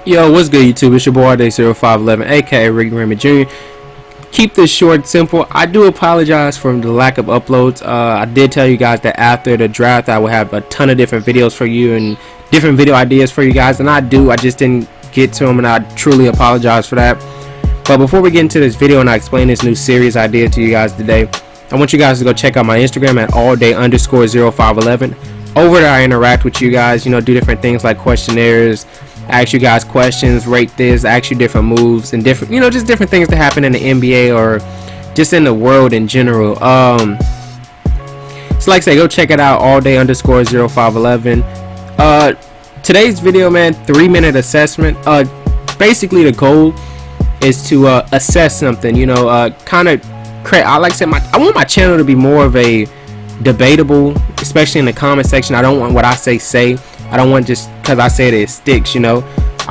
Yo, what's good, YouTube? It's your boy Day0511, aka Rick Raymond Jr. Keep this short and simple. I do apologize for the lack of uploads. I did tell you guys that after the draft I will have a ton of different videos for you and different video ideas for you guys, and I just didn't get to them, and I truly apologize for that. But before we get into this video and I explain this new series idea to you guys today, I want you guys to go check out my Instagram at allday_0511. Over there I interact with you guys, do different things like questionnaires, ask you guys questions, rate this, ask you different moves and different, just different things that happen in the NBA or just in the world in general. So like I say, go check it out, allday_0511. Today's video, man, 3-minute assessment. Basically the goal is to assess something, kind of create, I want my channel to be more of a debatable, especially in the comment section. I don't want what I say. I don't want just because I say it sticks, I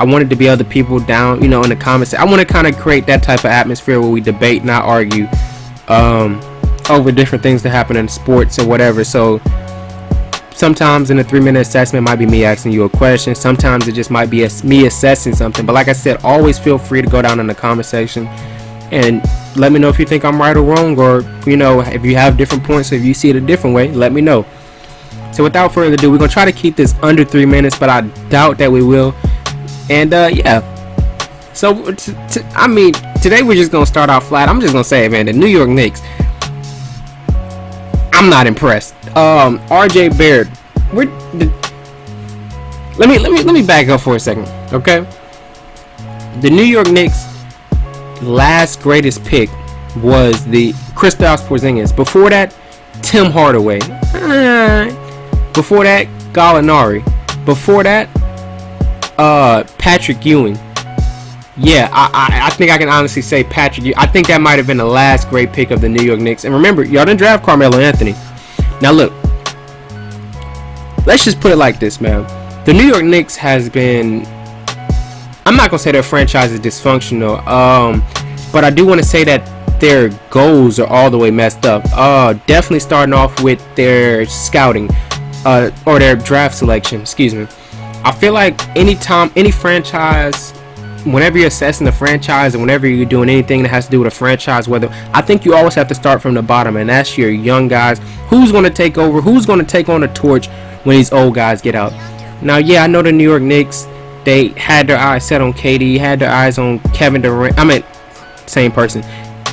want it to be other people down, in the comments. I want to kind of create that type of atmosphere where we debate, not argue over different things that happen in sports or whatever. So sometimes in a 3-minute assessment might be me asking you a question. Sometimes it just might be me assessing something. But like I said, always feel free to go down in the comment section and let me know if you think I'm right or wrong, or if you have different points, or if you see it a different way, let me know. So without further ado, we're gonna try to keep this under 3 minutes, but I doubt that we will. And yeah, so today we're just gonna start off flat. I'm just gonna say it, man. The New York Knicks, I'm not impressed. RJ Barrett, let me back up for a second, okay? The New York Knicks' last greatest pick was the Kristaps Porzingis. Before that, Tim Hardaway. Before that, Gallinari. Before that, Patrick Ewing. Yeah, I think I can honestly say Patrick Ewing. I think that might have been the last great pick of the New York Knicks. And remember, y'all didn't draft Carmelo Anthony. Now look, let's just put it like this, man. The New York Knicks has been, I'm not gonna say their franchise is dysfunctional, but I do want to say that their goals are all the way messed up. Definitely starting off with their scouting, or their draft selection, excuse me. I feel like any franchise, whenever you're assessing the franchise and whenever you're doing anything that has to do with a franchise, I think you always have to start from the bottom, and that's your young guys. Who's going to take over? Who's going to take on the torch when these old guys get out? Now, yeah, I know the New York Knicks, they had their eyes set on KD, had their eyes on Kevin Durant. Same person.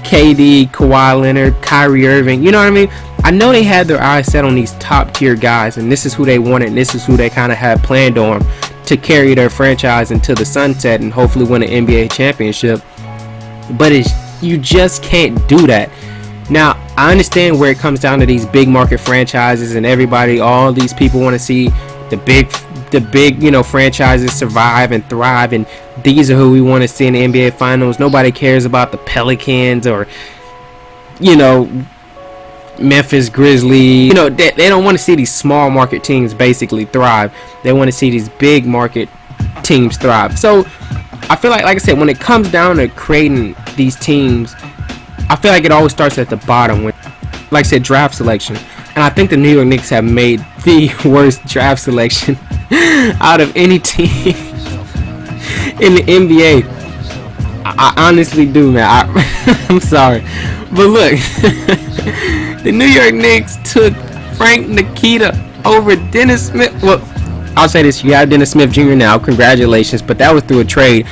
KD, Kawhi Leonard, Kyrie Irving, you know what I mean? I know they had their eyes set on these top tier guys, and this is who they wanted, and this is who they kind of had planned on to carry their franchise into the sunset and hopefully win an NBA championship. But you just can't do that. Now, I understand where it comes down to these big market franchises, and everybody, all these people want to see the big franchises survive and thrive, and these are who we want to see in the NBA Finals. Nobody cares about the Pelicans or Memphis Grizzlies. They don't want to see these small market teams basically thrive. They want to see these big market teams thrive. So I feel like I said, when it comes down to creating these teams, I feel like it always starts at the bottom with, like I said, draft selection. And I think the New York Knicks have made the worst draft selection out of any team in the NBA. I honestly do, man. I'm sorry, but look, the New York Knicks took Frank Nikita over Dennis Smith. Well, I'll say this: you got Dennis Smith Jr. now. Congratulations, but that was through a trade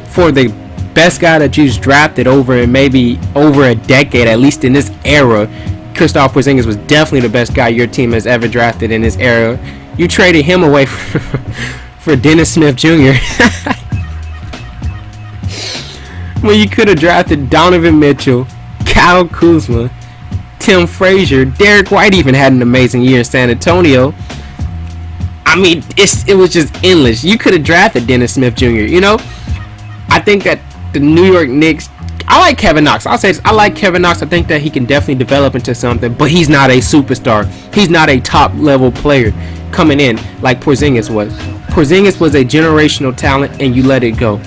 for the best guy that you drafted maybe over a decade, at least in this era. Kristaps Porzingis was definitely the best guy your team has ever drafted in this era. You traded him away for Dennis Smith Jr. When you could have drafted Donovan Mitchell, Kyle Kuzma, Tim Frazier. Derek White even had an amazing year in San Antonio. It was just endless. You could have drafted Dennis Smith Jr. I think that the New York Knicks, I like Kevin Knox. I'll say this, I like Kevin Knox. I think that he can definitely develop into something, but he's not a superstar. He's not a top level player coming in like Porzingis was. Porzingis was a generational talent, and you let it go.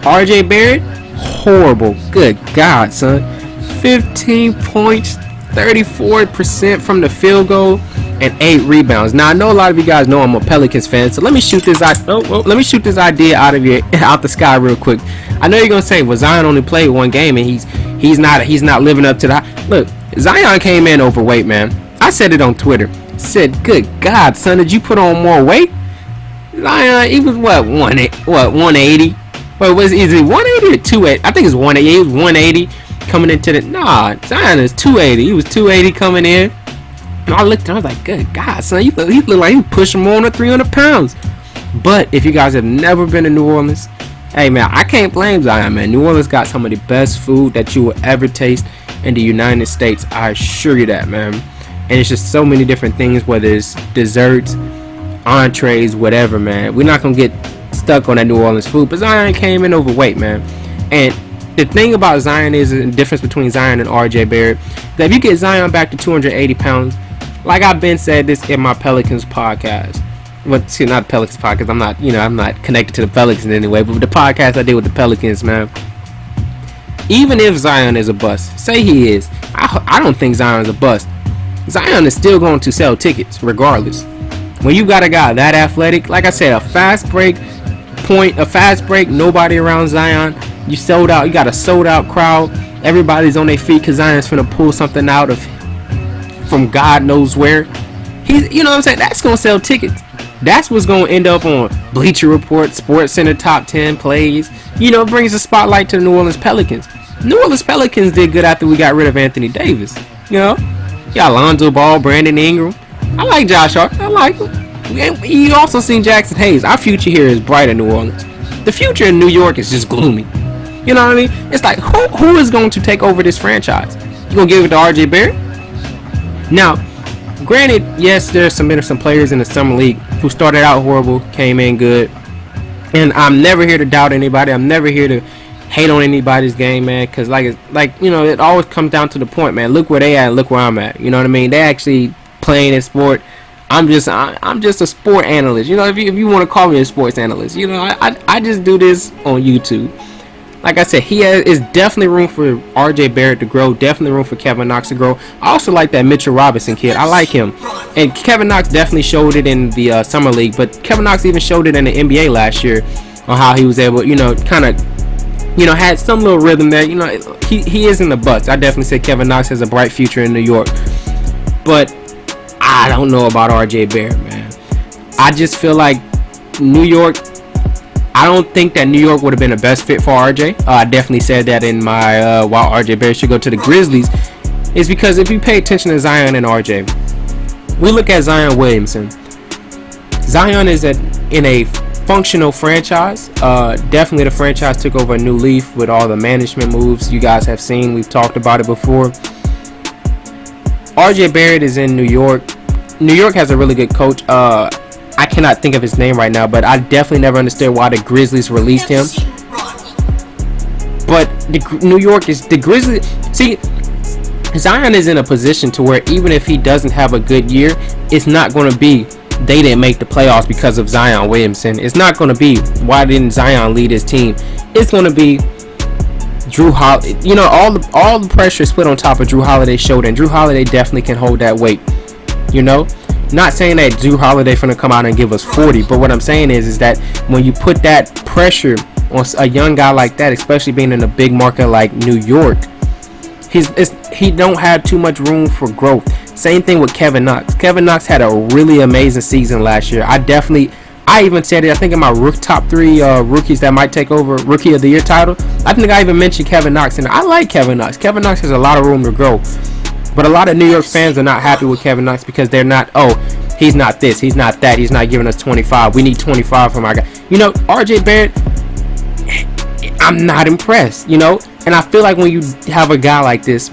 RJ Barrett, horrible. Good God, son. 15 points, 34% from the field goal, and 8 rebounds. Now I know a lot of you guys know I'm a Pelicans fan, so let me shoot this idea out the sky real quick. I know you're gonna say, well, Zion only played 1 game and he's not living up to that. Look, Zion came in overweight, man. I said it on Twitter. Said, good God, son, did you put on more weight? Zion, he was what 180? Well, is it 180 or 280? I think it's 180. He was 180 coming into the. Nah, Zion is 280. He was 280 coming in. And I looked and I was like, good God, son, he looked like he pushing more than 300 pounds. But if you guys have never been to New Orleans, hey man, I can't blame Zion, man. New Orleans got some of the best food that you will ever taste in the United States. I assure you that, man. And it's just so many different things, whether it's desserts, entrees, whatever, man. We're not gonna get stuck on that New Orleans food, but Zion came in overweight, man. And the thing about Zion is the difference between Zion and RJ Barrett, that if you get Zion back to 280 pounds, like I've been said this in my Pelicans podcast, but see, not Pelicans podcast, I'm not connected to the Pelicans in any way, but with the podcast I did with the Pelicans, man, even if Zion is a bust, say he is, I don't think Zion is a bust. Zion is still going to sell tickets regardless. When you got a guy that athletic, like I said, a fast break, nobody around Zion, you sold out, you got a sold out crowd, everybody's on their feet because Zion's finna pull something out of from God knows where. You know what I'm saying? That's gonna sell tickets. That's what's gonna end up on Bleacher Report, Sports Center top 10 plays. You know, brings a spotlight to the New Orleans Pelicans. New Orleans Pelicans did good after we got rid of Anthony Davis. You know, got Lonzo Ball, Brandon Ingram. I like Josh Hart. I like him. You also seen Jackson Hayes. Our future here is bright in New Orleans. The future in New York is just gloomy. You know what I mean? It's like, who is going to take over this franchise? You gonna give it to RJ Barrett? Now, granted, yes, there's some players in the summer league who started out horrible, came in good, and I'm never here to doubt anybody. I'm never here to hate on anybody's game, man, because it always comes down to the point, man. Look where they at, look where I'm at. You know what I mean? They actually playing in sport. I'm just a sport analyst. You know, if you want to call me a sports analyst, you know, I just do this on YouTube. Like I said, is definitely room for RJ Barrett to grow. Definitely room for Kevin Knox to grow. I also like that Mitchell Robinson kid. I like him. And Kevin Knox definitely showed it in the summer league. But Kevin Knox even showed it in the NBA last year on how he was able, kind of, had some little rhythm there. He isn't a bust. I definitely say Kevin Knox has a bright future in New York. But I don't know about RJ Barrett, man. I just feel like New York, I don't think that New York would have been the best fit for RJ. I definitely said that in my why RJ Barrett should go to the Grizzlies. Is because if you pay attention to Zion and RJ, we look at Zion Williamson. Zion is in a functional franchise. Definitely the franchise took over a new leaf with all the management moves you guys have seen. We've talked about it before. RJ Barrett is in New York. New York has a really good coach. I cannot think of his name right now, but I definitely never understood why the Grizzlies released him. But New York is the Grizzlies. See, Zion is in a position to where even if he doesn't have a good year, it's not going to be they didn't make the playoffs because of Zion Williamson. It's not going to be why didn't Zion lead his team. It's going to be Drew Holiday. All the pressure is put on top of Drew Holiday's shoulder, and Drew Holiday definitely can hold that weight. Not saying that Drew Holiday finna come out and give us 40, but what I'm saying is that when you put that pressure on a young guy like that, especially being in a big market like New York, he don't have too much room for growth. Same thing with Kevin Knox. Kevin Knox had a really amazing season last year. I even said it, I think in my top 3 rookies that might take over Rookie of the Year title, I think I even mentioned Kevin Knox, and I like Kevin Knox. Kevin Knox has a lot of room to grow. But a lot of New York fans are not happy with Kevin Knox because they're not, he's not this, he's not that, he's not giving us 25. We need 25 from our guy. RJ Barrett, I'm not impressed, And I feel like when you have a guy like this,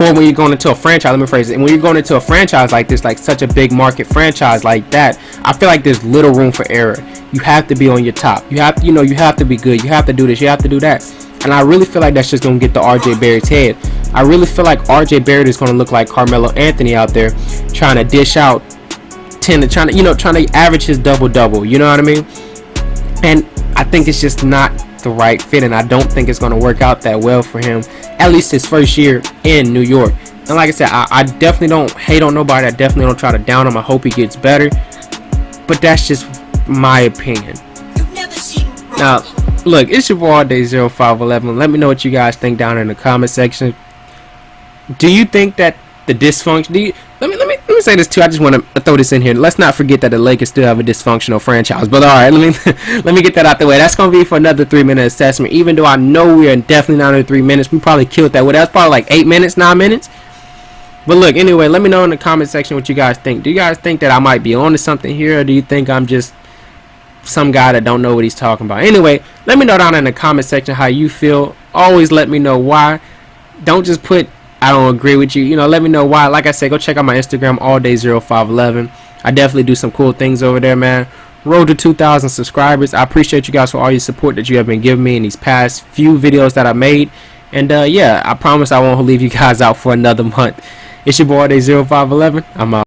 or when you're going into a franchise, let me phrase it, when you're going into a franchise like this, like such a big market franchise like that, I feel like there's little room for error. You have to be on your top. You have to, you have to be good. You have to do this. You have to do that. And I really feel like that's just going to get to RJ Barrett's head. I really feel like RJ Barrett is going to look like Carmelo Anthony out there trying to dish out 10, trying to average his double-double. You know what I mean? And I think it's just not the right fit, and I don't think it's going to work out that well for him, at least his first year in New York. And like I said, I definitely don't hate on nobody. I definitely don't try to down him. I hope he gets better. But that's just my opinion. Now, look, it's your boy all day 0511. Let me know what you guys think down in the comment section. Do you think that the dysfunction? Let me say this too. I just want to throw this in here. Let's not forget that the Lakers still have a dysfunctional franchise. But all right, let me get that out the way. That's gonna be for another 3-minute assessment. Even though I know we are definitely not under 3 minutes, we probably killed that. Well, that's probably like 8 minutes, 9 minutes. But look, anyway, let me know in the comment section what you guys think. Do you guys think that I might be on to something here, or do you think I'm just some guy that don't know what he's talking about? Anyway, let me know down in the comment section how you feel. Always let me know why. Don't just put I don't agree with you. You know, let me know why. Like I said, go check out my Instagram all day 0511. I definitely do some cool things over there, man. Road to 2,000 subscribers. I appreciate you guys for all your support that you have been giving me in these past few videos that I made. And yeah, I promise I won't leave you guys out for another month. It's your boy all day 0511. I'm out.